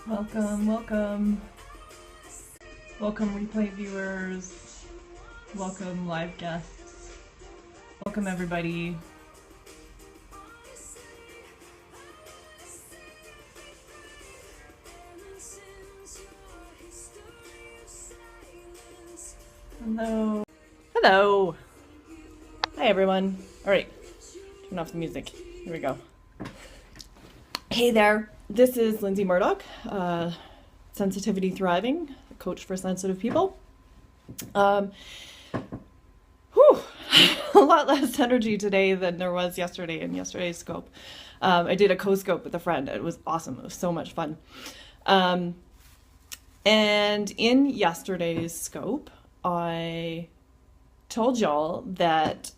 Welcome, welcome. Welcome replay viewers. Welcome live guests. Welcome everybody. Hello. Hello. Hi everyone. All right, turn off the music. Here we go. Hey there. This is Lindsay Murdoch, Sensitivity Thriving, coach for sensitive people. A lot less energy today than there was yesterday in yesterday's scope. I did a co-scope with a friend. It was awesome. It was so much fun. And in yesterday's scope, I told y'all that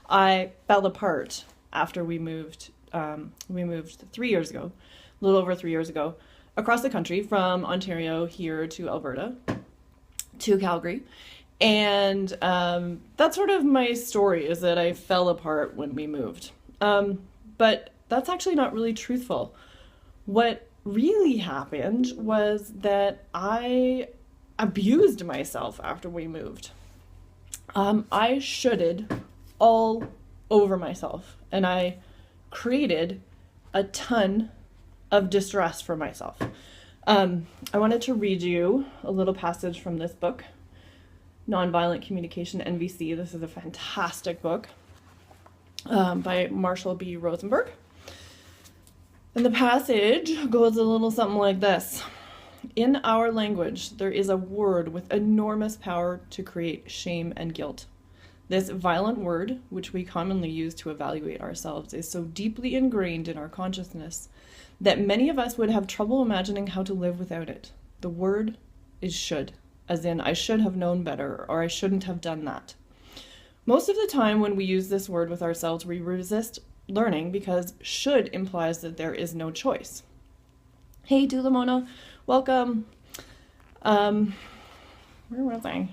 I fell apart after we moved 3 years ago, a little over 3 years ago, across the country from Ontario here to Alberta, to Calgary. And that's sort of my story, is that I fell apart when we moved. But that's actually not really truthful. What really happened was that I abused myself after we moved. I shoulded all over myself, and I created a ton of distress for myself. I wanted to read you a little passage from this book, Nonviolent Communication, NVC. This is a fantastic book by Marshall B. Rosenberg. And the passage goes a little something like this. In our language, there is a word with enormous power to create shame and guilt. This violent word, which we commonly use to evaluate ourselves, is so deeply ingrained in our consciousness that many of us would have trouble imagining how to live without it. The word is should, as in I should have known better, or I shouldn't have done that. Most of the time when we use this word with ourselves, we resist learning because should implies that there is no choice. Hey, Dulamona, welcome. Where was I?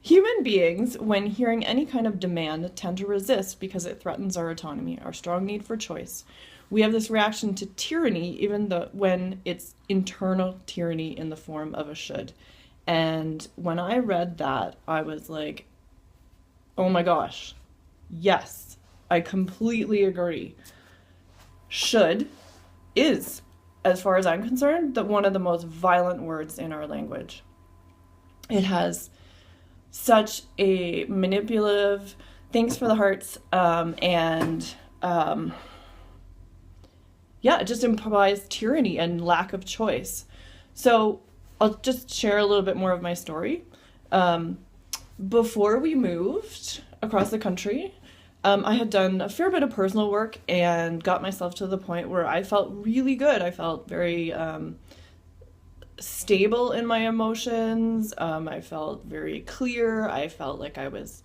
Human beings, when hearing any kind of demand, tend to resist because it threatens our autonomy, our strong need for choice. We have this reaction to tyranny even when it's internal tyranny in the form of a should. And when I read that, I was like, oh my gosh, yes, I completely agree. Should is, as far as I'm concerned, one of the most violent words in our language. It has such a manipulative, thanks for the hearts, it just implies tyranny and lack of choice. So I'll just share a little bit more of my story. Before we moved across the country, I had done a fair bit of personal work and got myself to the point where I felt really good. I felt very stable in my emotions. I felt very clear. I felt like I was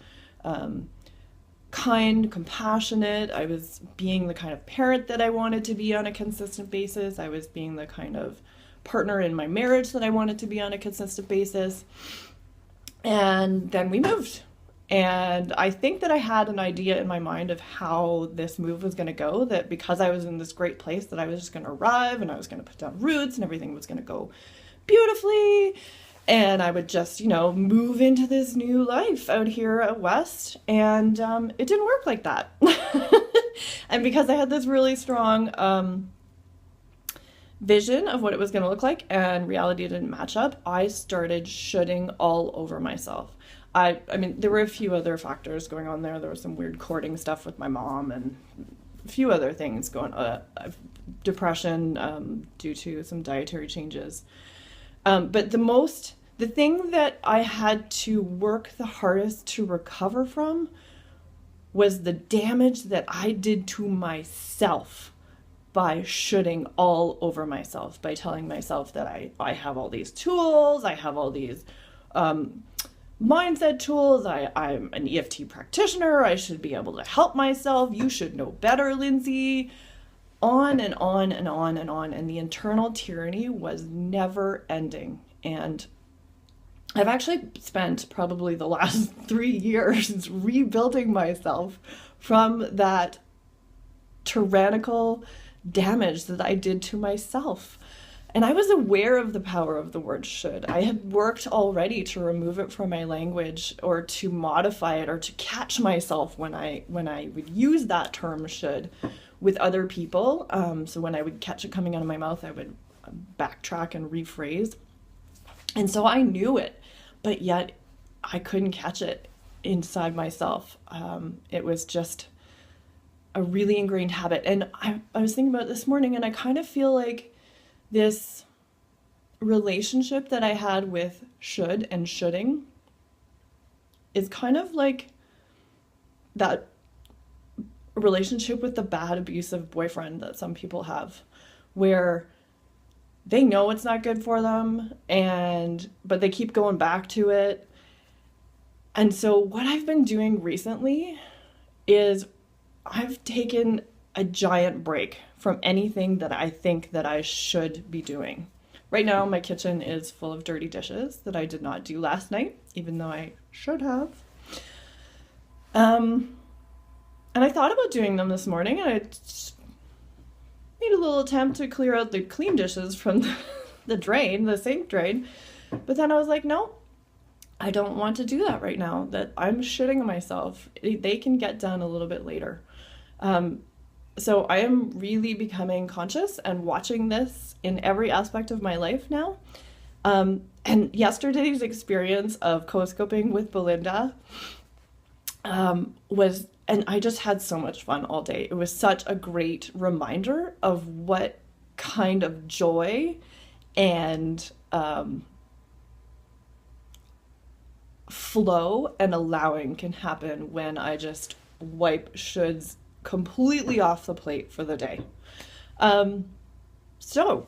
kind, compassionate. I was being the kind of parent that I wanted to be on a consistent basis. I was being the kind of partner in my marriage that I wanted to be on a consistent basis. And then we moved. And I think that I had an idea in my mind of how this move was going to go, that because I was in this great place that I was just going to arrive and I was going to put down roots and everything was going to go beautifully. And I would just, move into this new life out here at West. And it didn't work like that. And because I had this really strong vision of what it was going to look like and reality didn't match up, I started shoulding all over myself. I mean, there were a few other factors going on there. There was some weird courting stuff with my mom and a few other things going on. Depression due to some dietary changes. But the thing that I had to work the hardest to recover from was the damage that I did to myself by shoulding all over myself, by telling myself that I have all these tools, I have all these mindset tools, I'm an EFT practitioner, I should be able to help myself, you should know better, Lindsay. On and on and on and on. And the internal tyranny was never ending. And I've actually spent probably the last 3 years rebuilding myself from that tyrannical, damage that I did to myself. And I was aware of the power of the word should. I had worked already to remove it from my language, or to modify it, or to catch myself when I would use that term should with other people. So when I would catch it coming out of my mouth, I would backtrack and rephrase. And so I knew it, but yet I couldn't catch it inside myself. It was just a really ingrained habit. And I was thinking about it this morning, and I kind of feel like this relationship that I had with should and shoulding is kind of like that relationship with the bad abusive boyfriend that some people have, where they know it's not good for them, but they keep going back to it. And so what I've been doing recently is I've taken a giant break from anything that I think that I should be doing. Right now, my kitchen is full of dirty dishes that I did not do last night, even though I should have. And I thought about doing them this morning, and I made a little attempt to clear out the clean dishes from the drain, the sink drain. But then I was like, no, I don't want to do that right now. That I'm shitting myself. They can get done a little bit later. So I am really becoming conscious and watching this in every aspect of my life now. And yesterday's experience of co-scoping with Belinda and I just had so much fun all day. It was such a great reminder of what kind of joy and flow and allowing can happen when I just wipe shoulds completely off the plate for the day. So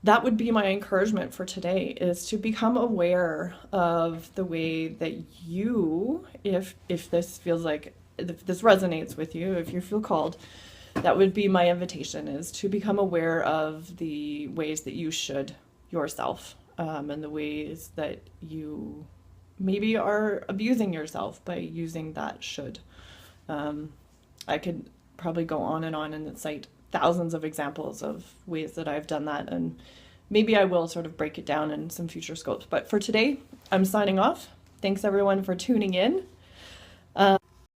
that would be my encouragement for today, is to become aware of the way that you, if this feels like, if this resonates with you, if you feel called, that would be my invitation, is to become aware of the ways that you should yourself, and the ways that you maybe are abusing yourself by using that should. I could probably go on and cite thousands of examples of ways that I've done that, and maybe I will sort of break it down in some future scopes. But for today, I'm signing off. Thanks everyone for tuning in.